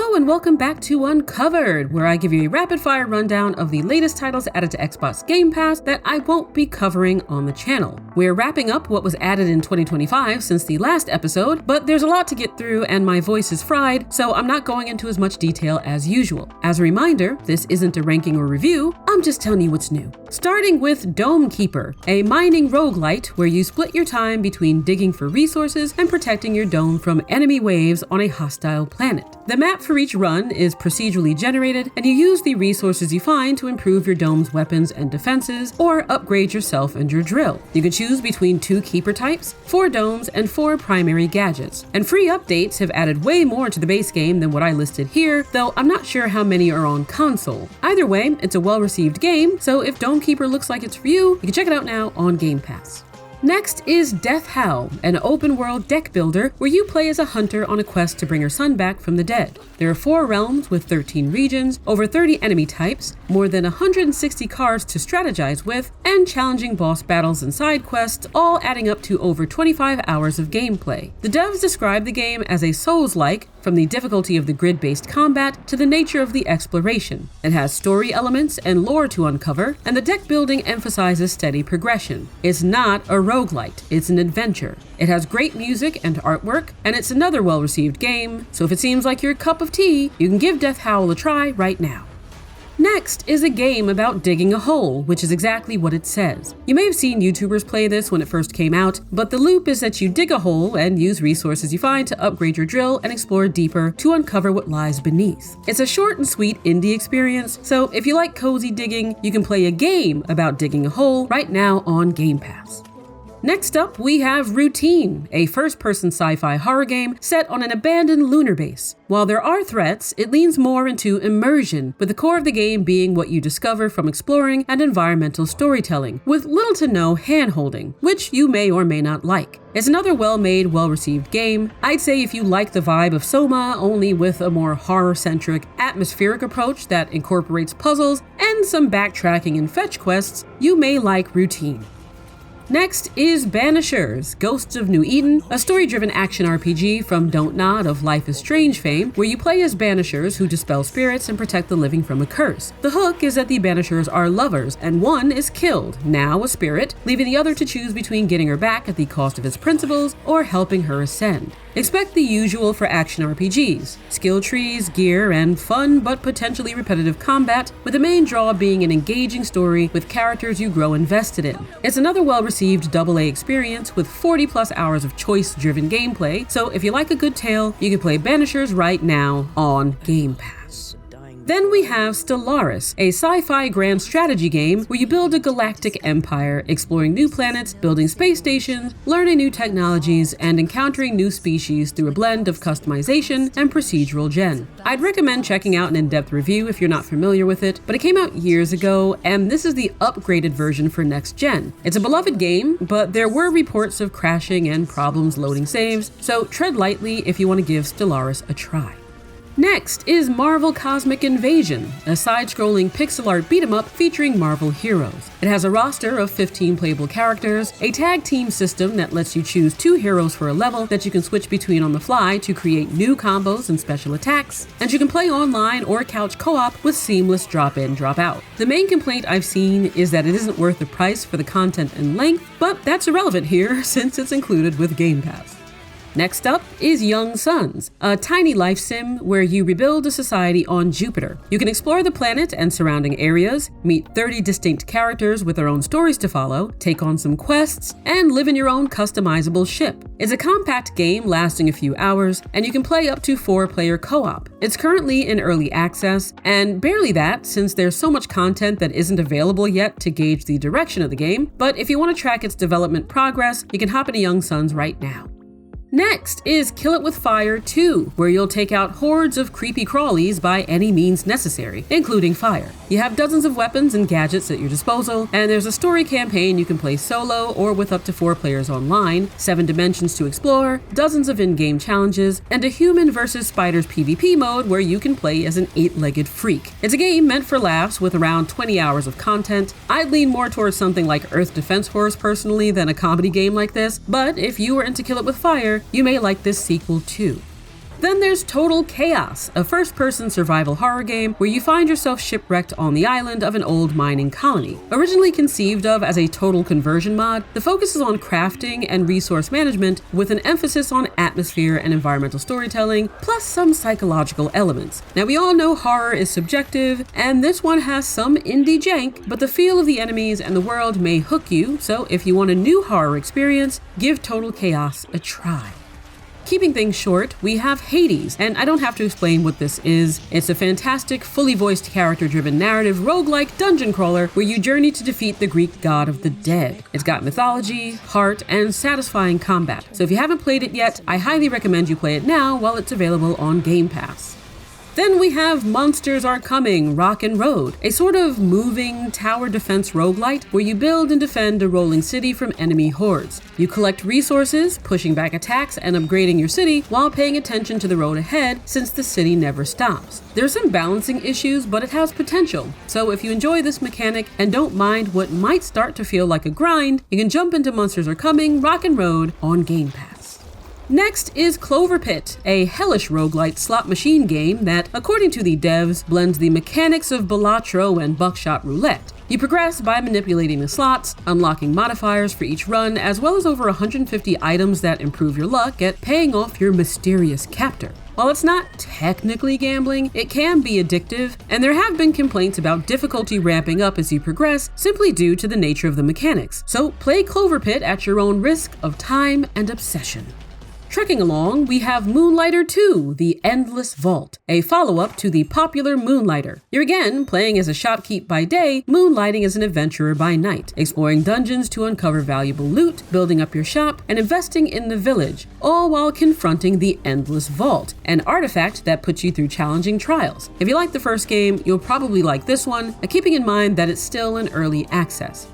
Hello and welcome back to Uncovered, where I give you a rapid-fire rundown of the latest titles added to Xbox Game Pass that I won't be covering on the channel. We're wrapping up what was added in 2025 since the last episode, but there's a lot to get through and my voice is fried, so I'm not going into as much detail as usual. As a reminder, this isn't a ranking or review, I'm just telling you what's new. Starting with Dome Keeper, a mining roguelite where you split your time between digging for resources and protecting your dome from enemy waves on a hostile planet. The map for each run is procedurally generated, and you use the resources you find to improve your dome's weapons and defenses, or upgrade yourself and your drill. You can choose between 2 keeper types, 4 domes, and 4 primary gadgets. And free updates have added way more to the base game than what I listed here, though I'm not sure how many are on console. Either way, it's a well-received game, so if Dome Keeper looks like it's for you, you can check it out now on Game Pass. Next is Howl, an open-world deck builder where you play as a hunter on a quest to bring her son back from the dead. There are 4 realms with 13 regions, over 30 enemy types, more than 160 cards to strategize with, and challenging boss battles and side quests, all adding up to over 25 hours of gameplay. The devs describe the game as a Souls-like, from the difficulty of the grid-based combat to the nature of the exploration. It has story elements and lore to uncover, and the deck building emphasizes steady progression. It's not a roguelite, it's an adventure. It has great music and artwork, and it's another well-received game, so if it seems like your cup of tea, you can give Howl a try right now. Next is a game about digging a hole, which is exactly what it says. You may have seen YouTubers play this when it first came out, but the loop is that you dig a hole and use resources you find to upgrade your drill and explore deeper to uncover what lies beneath. It's a short and sweet indie experience, so if you like cozy digging, you can play a game about digging a hole right now on Game Pass. Next up, we have Routine, a first-person sci-fi horror game set on an abandoned lunar base. While there are threats, it leans more into immersion, with the core of the game being what you discover from exploring and environmental storytelling, with little to no hand-holding, which you may or may not like. It's another well-made, well-received game. I'd say if you like the vibe of Soma, only with a more horror-centric, atmospheric approach that incorporates puzzles and some backtracking and fetch quests, you may like Routine. Next is Banishers, Ghosts of New Eden, a story-driven action RPG from Don't Nod of Life is Strange fame, where you play as Banishers who dispel spirits and protect the living from a curse. The hook is that the Banishers are lovers, and one is killed, now a spirit, leaving the other to choose between getting her back at the cost of his principles or helping her ascend. Expect the usual for action RPGs, skill trees, gear, and fun but potentially repetitive combat, with the main draw being an engaging story with characters you grow invested in. It's another well-received AA experience with 40+ hours of choice-driven gameplay, so if you like a good tale, you can play Banishers right now on Game Pass. Then we have Stellaris, a sci-fi grand strategy game where you build a galactic empire, exploring new planets, building space stations, learning new technologies, and encountering new species through a blend of customization and procedural gen. I'd recommend checking out an in-depth review if you're not familiar with it, but it came out years ago, and this is the upgraded version for next gen. It's a beloved game, but there were reports of crashing and problems loading saves, so tread lightly if you want to give Stellaris a try. Next is Marvel Cosmic Invasion, a side-scrolling pixel art beat-em-up featuring Marvel heroes. It has a roster of 15 playable characters, a tag team system that lets you choose 2 heroes for a level that you can switch between on the fly to create new combos and special attacks, and you can play online or couch co-op with seamless drop-in, drop-out. The main complaint I've seen is that it isn't worth the price for the content and length, but that's irrelevant here since it's included with Game Pass. Next up is Young Suns, a tiny life sim where you rebuild a society on Jupiter. You can explore the planet and surrounding areas, meet 30 distinct characters with their own stories to follow, take on some quests, and live in your own customizable ship. It's a compact game lasting a few hours, and you can play up to 4-player co-op. It's currently in early access, and barely that since there's so much content that isn't available yet to gauge the direction of the game, but if you want to track its development progress, you can hop into Young Suns right now. Next is Kill It With Fire 2, where you'll take out hordes of creepy crawlies by any means necessary, including fire. You have dozens of weapons and gadgets at your disposal, and there's a story campaign you can play solo or with up to 4 players online, 7 dimensions to explore, dozens of in-game challenges, and a human versus spiders PvP mode where you can play as an 8-legged freak. It's a game meant for laughs with around 20 hours of content. I'd lean more towards something like Earth Defense Force personally than a comedy game like this, but if you are into Kill It With Fire, you may like this sequel too. Then there's Total Chaos, a first-person survival horror game where you find yourself shipwrecked on the island of an old mining colony. Originally conceived of as a total conversion mod, the focus is on crafting and resource management with an emphasis on atmosphere and environmental storytelling, plus some psychological elements. Now we all know horror is subjective, and this one has some indie jank, but the feel of the enemies and the world may hook you, so if you want a new horror experience, give Total Chaos a try. Keeping things short, we have Hades, and I don't have to explain what this is. It's a fantastic, fully voiced character-driven narrative roguelike dungeon crawler where you journey to defeat the Greek god of the dead. It's got mythology, heart, and satisfying combat. So if you haven't played it yet, I highly recommend you play it now while it's available on Game Pass. Then we have Monsters Are Coming, Rock and Road, a sort of moving tower defense roguelite where you build and defend a rolling city from enemy hordes. You collect resources, pushing back attacks and upgrading your city while paying attention to the road ahead since the city never stops. There are some balancing issues, but it has potential. So if you enjoy this mechanic and don't mind what might start to feel like a grind, you can jump into Monsters Are Coming, Rock and Road on Game Pass. Next is CloverPit, a hellish roguelite slot machine game that, according to the devs, blends the mechanics of Balatro and Buckshot Roulette. You progress by manipulating the slots, unlocking modifiers for each run, as well as over 150 items that improve your luck at paying off your mysterious captor. While it's not technically gambling, it can be addictive, and there have been complaints about difficulty ramping up as you progress simply due to the nature of the mechanics. So play CloverPit at your own risk of time and obsession. Trekking along, we have Moonlighter 2, The Endless Vault, a follow-up to the popular Moonlighter. You're again playing as a shopkeep by day, moonlighting as an adventurer by night, exploring dungeons to uncover valuable loot, building up your shop, and investing in the village, all while confronting the Endless Vault, an artifact that puts you through challenging trials. If you like the first game, you'll probably like this one, keeping in mind that it's still in early access.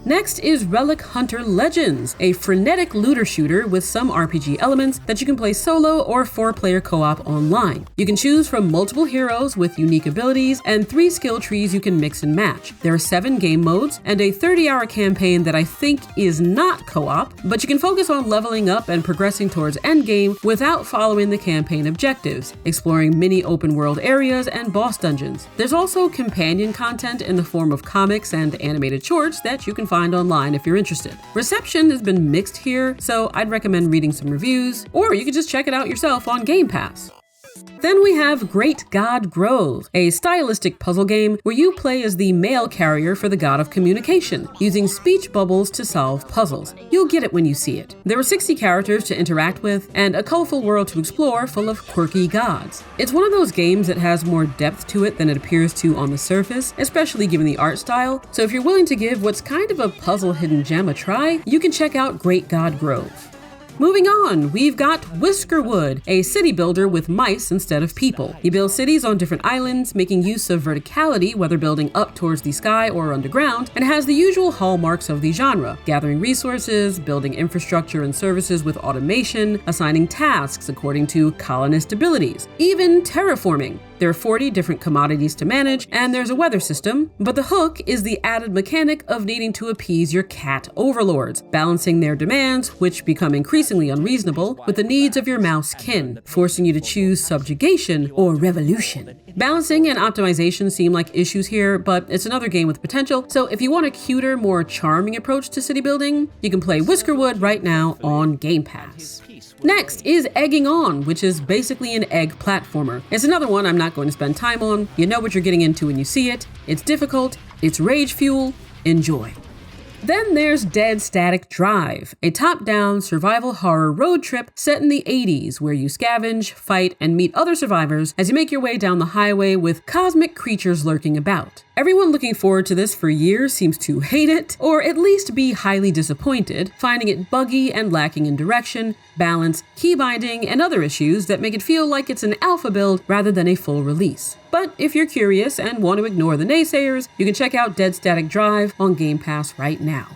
Next is Relic Hunter Legends, a frenetic looter shooter with some RPG elements that you can play solo or 4-player co-op online. You can choose from multiple heroes with unique abilities and 3 skill trees you can mix and match. There are 7 game modes and a 30-hour campaign that I think is not co-op, but you can focus on leveling up and progressing towards endgame without following the campaign objectives, exploring mini open world areas and boss dungeons. There's also companion content in the form of comics and animated shorts that you can find online if you're interested. Reception has been mixed here, so I'd recommend reading some reviews, or you could just check it out yourself on Game Pass. Then we have Great God Grove, a stylistic puzzle game where you play as the mail carrier for the god of communication, using speech bubbles to solve puzzles. You'll get it when you see it. There are 60 characters to interact with, and a colorful world to explore full of quirky gods. It's one of those games that has more depth to it than it appears to on the surface, especially given the art style, so if you're willing to give what's kind of a puzzle hidden gem a try, you can check out Great God Grove. Moving on, we've got Whiskerwood, a city builder with mice instead of people. You build cities on different islands, making use of verticality, whether building up towards the sky or underground, and has the usual hallmarks of the genre: gathering resources, building infrastructure and services with automation, assigning tasks according to colonist abilities, even terraforming. There are 40 different commodities to manage, and there's a weather system, but the hook is the added mechanic of needing to appease your cat overlords, balancing their demands, which become increasingly unreasonable, with the needs of your mouse kin, forcing you to choose subjugation or revolution. Balancing and optimization seem like issues here, but it's another game with potential, so if you want a cuter, more charming approach to city building, you can play Whiskerwood right now on Game Pass. Next is Egging On, which is basically an egg platformer. It's another one I'm not going to spend time on. You know what you're getting into when you see it. It's difficult, it's rage fuel, enjoy. Then there's Dead Static Drive, a top-down survival horror road trip set in the 80s where you scavenge, fight, and meet other survivors as you make your way down the highway with cosmic creatures lurking about. Everyone looking forward to this for years seems to hate it, or at least be highly disappointed, finding it buggy and lacking in direction, balance, key binding, and other issues that make it feel like it's an alpha build rather than a full release. But if you're curious and want to ignore the naysayers, you can check out Dead Static Drive on Game Pass right now.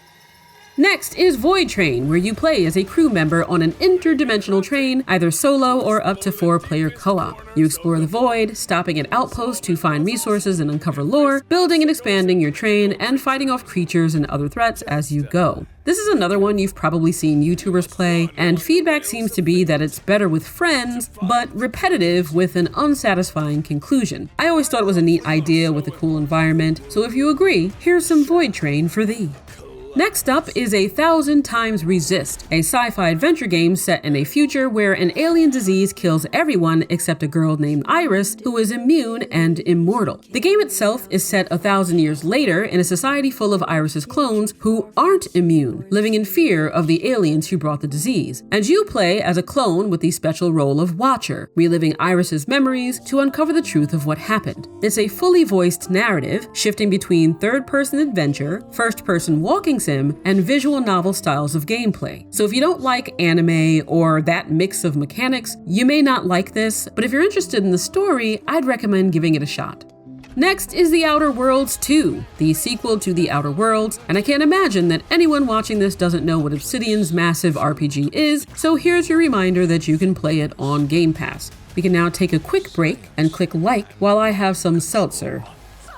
Next is Voidtrain, where you play as a crew member on an interdimensional train, either solo or up to 4-player co-op. You explore the void, stopping at outposts to find resources and uncover lore, building and expanding your train, and fighting off creatures and other threats as you go. This is another one you've probably seen YouTubers play, and feedback seems to be that it's better with friends, but repetitive with an unsatisfying conclusion. I always thought it was a neat idea with a cool environment, so if you agree, here's some Voidtrain for thee. Next up is 1,000 Times Resist, a sci-fi adventure game set in a future where an alien disease kills everyone except a girl named Iris, who is immune and immortal. The game itself is set 1,000 years later in a society full of Iris's clones who aren't immune, living in fear of the aliens who brought the disease. And you play as a clone with the special role of Watcher, reliving Iris's memories to uncover the truth of what happened. It's a fully voiced narrative, shifting between third-person adventure, first-person walking sim, and visual novel styles of gameplay. So if you don't like anime or that mix of mechanics, you may not like this, but if you're interested in the story, I'd recommend giving it a shot. Next is The Outer Worlds 2, the sequel to The Outer Worlds, and I can't imagine that anyone watching this doesn't know what Obsidian's massive RPG is, so here's your reminder that you can play it on Game Pass. We can now take a quick break and click like while I have some seltzer.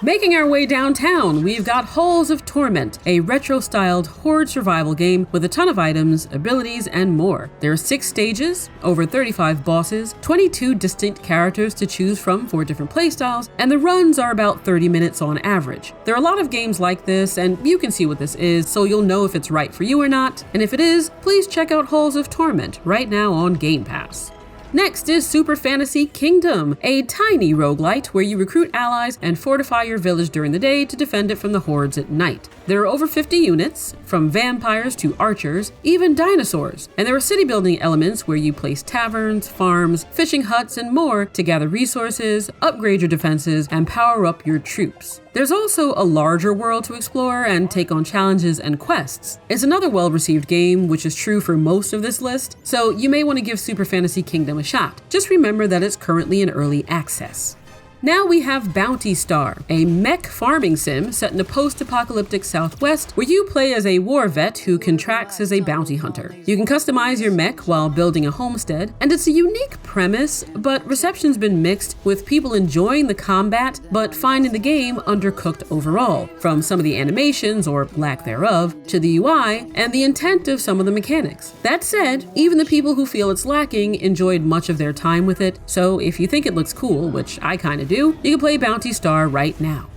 Making our way downtown, we've got Halls of Torment, a retro-styled horde survival game with a ton of items, abilities, and more. There are 6 stages, over 35 bosses, 22 distinct characters to choose from for different playstyles, and the runs are about 30 minutes on average. There are a lot of games like this, and you can see what this is, so you'll know if it's right for you or not, and if it is, please check out Halls of Torment right now on Game Pass. Next is Super Fantasy Kingdom, a tiny roguelite where you recruit allies and fortify your village during the day to defend it from the hordes at night. There are over 50 units, from vampires to archers, even dinosaurs, and there are city building elements where you place taverns, farms, fishing huts, and more to gather resources, upgrade your defenses, and power up your troops. There's also a larger world to explore and take on challenges and quests. It's another well-received game, which is true for most of this list, so you may want to give Super Fantasy Kingdom a shot. Just remember that it's currently in early access. Now we have Bounty Star, a mech farming sim set in a post-apocalyptic Southwest where you play as a war vet who contracts as a bounty hunter. You can customize your mech while building a homestead, and it's a unique premise, but reception's been mixed, with people enjoying the combat but finding the game undercooked overall, from some of the animations, or lack thereof, to the UI and the intent of some of the mechanics. That said, even the people who feel it's lacking enjoyed much of their time with it, so if you think it looks cool, which I kinda do, you can play Bounty Star right now.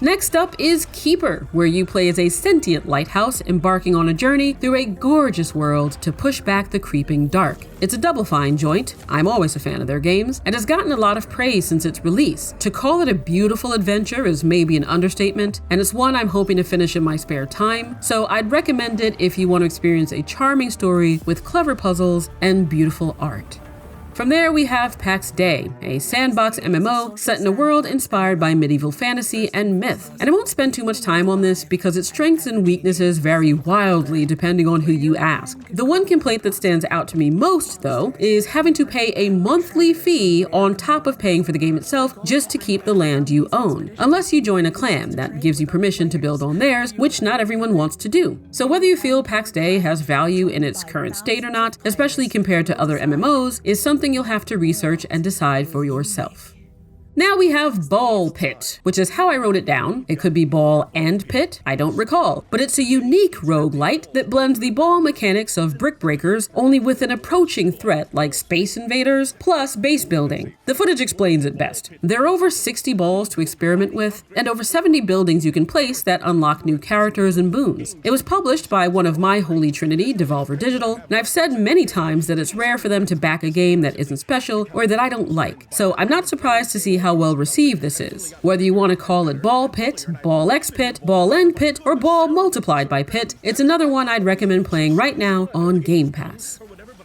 Next up is Keeper, where you play as a sentient lighthouse embarking on a journey through a gorgeous world to push back the creeping dark. It's a Double Fine joint, I'm always a fan of their games, and has gotten a lot of praise since its release. To call it a beautiful adventure is maybe an understatement, and it's one I'm hoping to finish in my spare time, so I'd recommend it if you want to experience a charming story with clever puzzles and beautiful art. From there we have Pax Dei, a sandbox MMO set in a world inspired by medieval fantasy and myth. And I won't spend too much time on this because its strengths and weaknesses vary wildly depending on who you ask. The one complaint that stands out to me most, though, is having to pay a monthly fee on top of paying for the game itself just to keep the land you own. Unless you join a clan that gives you permission to build on theirs, which not everyone wants to do. So whether you feel Pax Dei has value in its current state or not, especially compared to other MMOs, is something you'll have to research and decide for yourself. Now we have Ball Pit, which is how I wrote it down. It could be Ball and Pit, I don't recall, but it's a unique roguelite that blends the ball mechanics of Brick Breakers, only with an approaching threat like Space Invaders, plus base building. The footage explains it best. There are over 60 balls to experiment with, and over 70 buildings you can place that unlock new characters and boons. It was published by one of my holy trinity, Devolver Digital, and I've said many times that it's rare for them to back a game that isn't special or that I don't like, so I'm not surprised to see how well received this is. Whether you want to call it Ball Pit, Ball X Pit, Ball End Pit, or Ball multiplied by Pit, it's another one I'd recommend playing right now on Game Pass.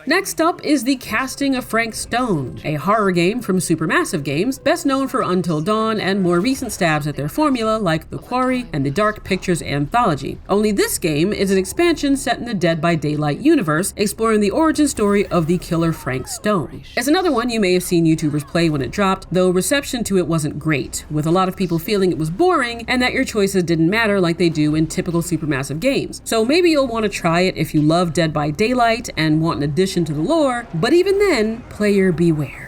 Next up is The Casting of Frank Stone, a horror game from Supermassive Games, best known for Until Dawn and more recent stabs at their formula like The Quarry and the Dark Pictures anthology. Only this game is an expansion set in the Dead by Daylight universe, exploring the origin story of the killer Frank Stone. It's another one you may have seen YouTubers play when it dropped, though reception to it wasn't great, with a lot of people feeling it was boring and that your choices didn't matter like they do in typical Supermassive games. So maybe you'll want to try it if you love Dead by Daylight and want an addition to the lore, but even then, player beware.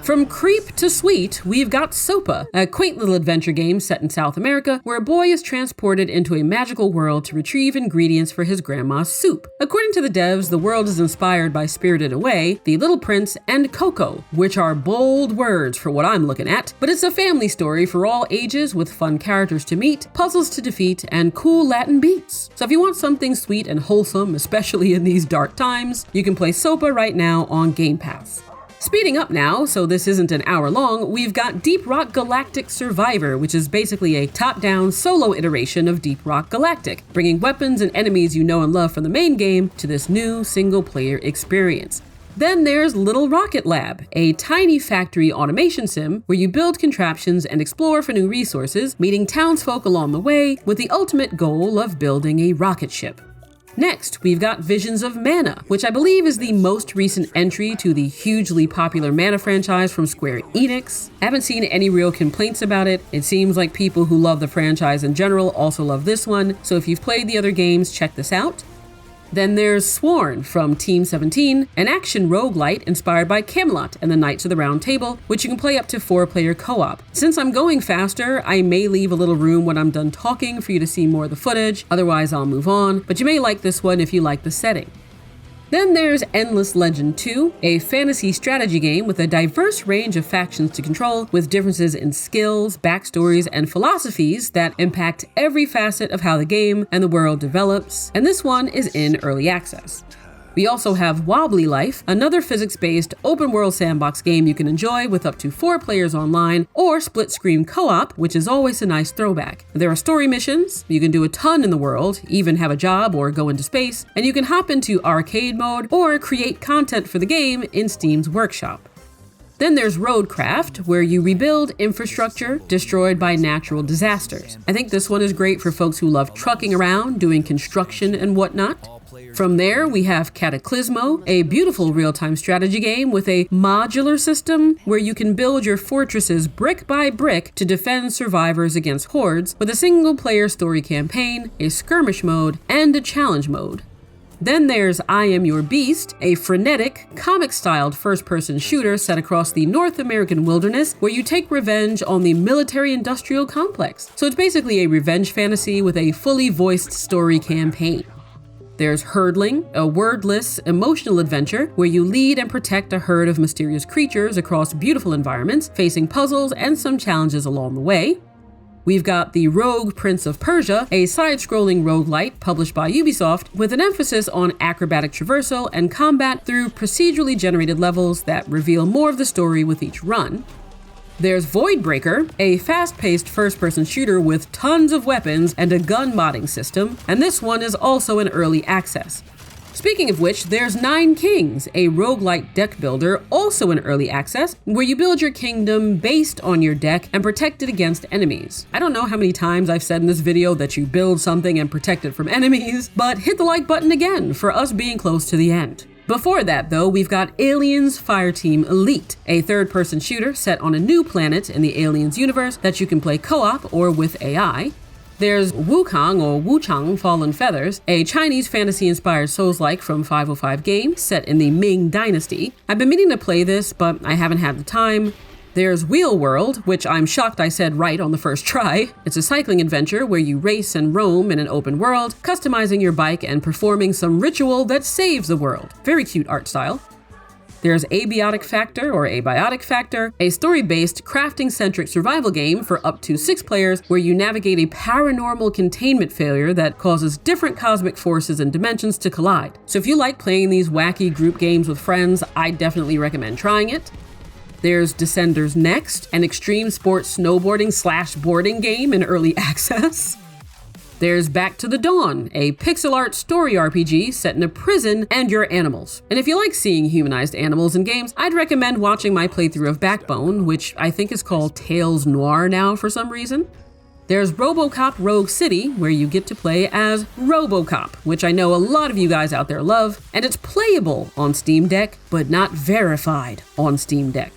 From creep to sweet, we've got Sopa, a quaint little adventure game set in South America where a boy is transported into a magical world to retrieve ingredients for his grandma's soup. According to the devs, the world is inspired by Spirited Away, The Little Prince, and Coco, which are bold words for what I'm looking at, but it's a family story for all ages with fun characters to meet, puzzles to defeat, and cool Latin beats. So if you want something sweet and wholesome, especially in these dark times, you can play Sopa right now on Game Pass. Speeding up now, so this isn't an hour long, we've got Deep Rock Galactic Survivor, which is basically a top-down solo iteration of Deep Rock Galactic, bringing weapons and enemies you know and love from the main game to this new single-player experience. Then there's Little Rocket Lab, a tiny factory automation sim where you build contraptions and explore for new resources, meeting townsfolk along the way with the ultimate goal of building a rocket ship. Next, we've got Visions of Mana, which I believe is the most recent entry to the hugely popular Mana franchise from Square Enix. I haven't seen any real complaints about it. It seems like people who love the franchise in general also love this one, so if you've played the other games, check this out. Then there's Sworn from Team 17, an action roguelite inspired by Camelot and the Knights of the Round Table, which you can play up to 4-player co-op. Since I'm going faster, I may leave a little room when I'm done talking for you to see more of the footage, otherwise I'll move on, but you may like this one if you like the setting. Then there's Endless Legend 2, a fantasy strategy game with a diverse range of factions to control, with differences in skills, backstories, and philosophies that impact every facet of how the game and the world develops, and this one is in early access. We also have Wobbly Life, another physics-based open-world sandbox game you can enjoy with up to 4 players online, or split-screen co-op, which is always a nice throwback. There are story missions, you can do a ton in the world, even have a job or go into space, and you can hop into arcade mode or create content for the game in Steam's workshop. Then there's Roadcraft, where you rebuild infrastructure destroyed by natural disasters. I think this one is great for folks who love trucking around, doing construction and whatnot. From there, we have Cataclismo, a beautiful real-time strategy game with a modular system where you can build your fortresses brick by brick to defend survivors against hordes, with a single-player story campaign, a skirmish mode, and a challenge mode. Then there's I Am Your Beast, a frenetic, comic-styled first-person shooter set across the North American wilderness where you take revenge on the military-industrial complex. So it's basically a revenge fantasy with a fully voiced story campaign. There's Herdling, a wordless, emotional adventure where you lead and protect a herd of mysterious creatures across beautiful environments, facing puzzles and some challenges along the way. We've got the Rogue Prince of Persia, a side-scrolling roguelite published by Ubisoft with an emphasis on acrobatic traversal and combat through procedurally generated levels that reveal more of the story with each run. There's Voidbreaker, a fast-paced first-person shooter with tons of weapons and a gun modding system, and this one is also in early access. Speaking of which, there's Nine Kings, a roguelite deck builder also in early access, where you build your kingdom based on your deck and protect it against enemies. I don't know how many times I've said in this video that you build something and protect it from enemies, but hit the like button again for us being close to the end. Before that, though, we've got Aliens Fireteam Elite, a third-person shooter set on a new planet in the Aliens universe that you can play co-op or with AI. There's Wuchang or Wuchang Fallen Feathers, a Chinese fantasy-inspired Souls-like from 505 Games set in the Ming Dynasty. I've been meaning to play this, but I haven't had the time. There's Wheel World, which I'm shocked I said right on the first try. It's a cycling adventure where you race and roam in an open world, customizing your bike and performing some ritual that saves the world. Very cute art style. There's Abiotic Factor, a story-based, crafting-centric survival game for up to 6 players where you navigate a paranormal containment failure that causes different cosmic forces and dimensions to collide. So if you like playing these wacky group games with friends, I definitely recommend trying it. There's Descenders Next, an extreme sports snowboarding/boarding game in early access. There's Back to the Dawn, a pixel art story RPG set in a prison and your animals. And if you like seeing humanized animals in games, I'd recommend watching my playthrough of Backbone, which I think is called Tales Noir now for some reason. There's RoboCop Rogue City, where you get to play as RoboCop, which I know a lot of you guys out there love, and it's playable on Steam Deck, but not verified on Steam Deck.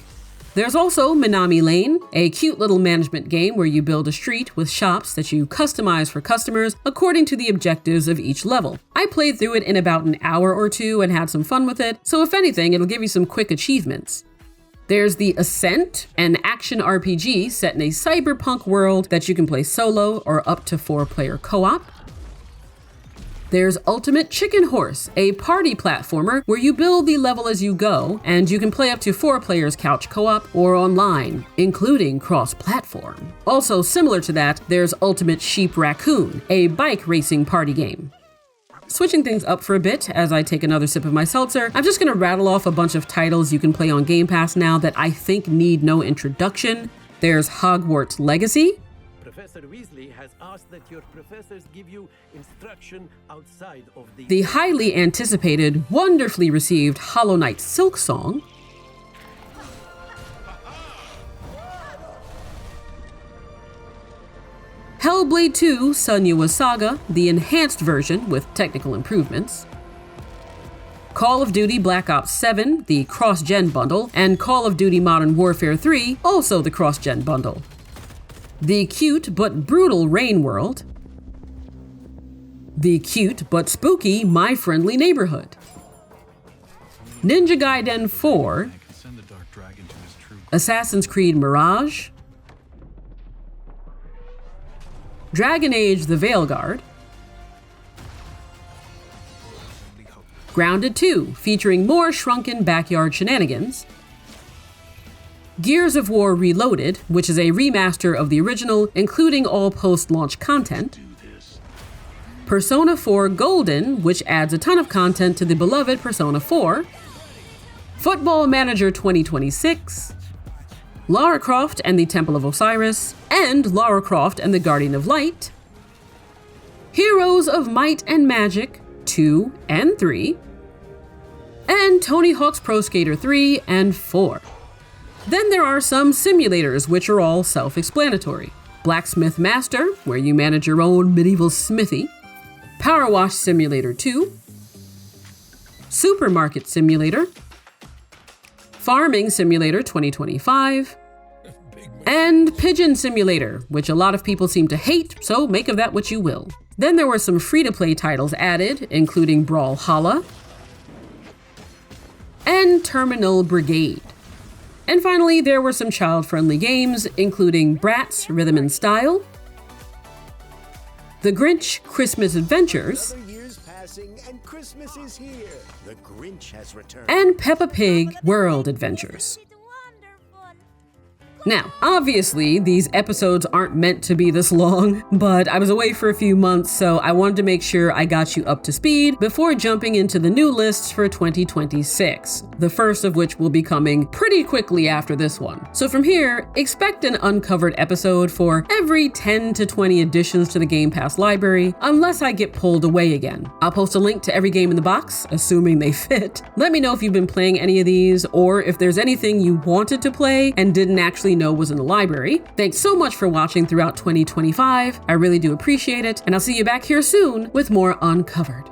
There's also Minami Lane, a cute little management game where you build a street with shops that you customize for customers according to the objectives of each level. I played through it in about an hour or two and had some fun with it, so if anything, it'll give you some quick achievements. There's the Ascent, an action RPG set in a cyberpunk world that you can play solo or up to 4-player co-op. There's Ultimate Chicken Horse, a party platformer where you build the level as you go, and you can play up to 4 players couch co-op or online, including cross-platform. Also similar to that, there's Ultimate Sheep Raccoon, a bike racing party game. Switching things up for a bit as I take another sip of my seltzer, I'm just gonna rattle off a bunch of titles you can play on Game Pass now that I think need no introduction. There's Hogwarts Legacy. Professor Weasley has asked that your professors give you instruction outside of the highly anticipated, wonderfully received Hollow Knight Silk Song. Hellblade 2 Senua's Saga, the enhanced version with technical improvements. Call of Duty Black Ops 7, the cross-gen bundle, and Call of Duty Modern Warfare 3, also the cross-gen bundle. The cute but brutal Rain World. The cute but spooky My Friendly Neighborhood. Ninja Gaiden 4. Assassin's Creed Mirage. Dragon Age The Veilguard. Grounded 2, featuring more shrunken backyard shenanigans. Gears of War Reloaded, which is a remaster of the original, including all post-launch content. Persona 4 Golden, which adds a ton of content to the beloved Persona 4. Football Manager 2026. Lara Croft and the Temple of Osiris, and Lara Croft and the Guardian of Light. Heroes of Might and Magic 2 and 3. And Tony Hawk's Pro Skater 3 and 4. Then there are some simulators, which are all self-explanatory. Blacksmith Master, where you manage your own medieval smithy. Power Wash Simulator 2. Supermarket Simulator. Farming Simulator 2025. And Pigeon Simulator, which a lot of people seem to hate, so make of that what you will. Then there were some free-to-play titles added, including Brawlhalla and Terminal Brigade. And finally, there were some child-friendly games, including Bratz Rhythm and Style, The Grinch Christmas Adventures, and Christmas is here. The Grinch has returned. And Peppa Pig World Adventures. Now, obviously, these episodes aren't meant to be this long, but I was away for a few months, so I wanted to make sure I got you up to speed before jumping into the new lists for 2026, the first of which will be coming pretty quickly after this one. So from here, expect an uncovered episode for every 10 to 20 additions to the Game Pass library, unless I get pulled away again. I'll post a link to every game in the box, assuming they fit. Let me know if you've been playing any of these, or if there's anything you wanted to play and didn't actually know was in the library. Thanks so much for watching throughout 2025. I really do appreciate it, and I'll see you back here soon with more Uncovered.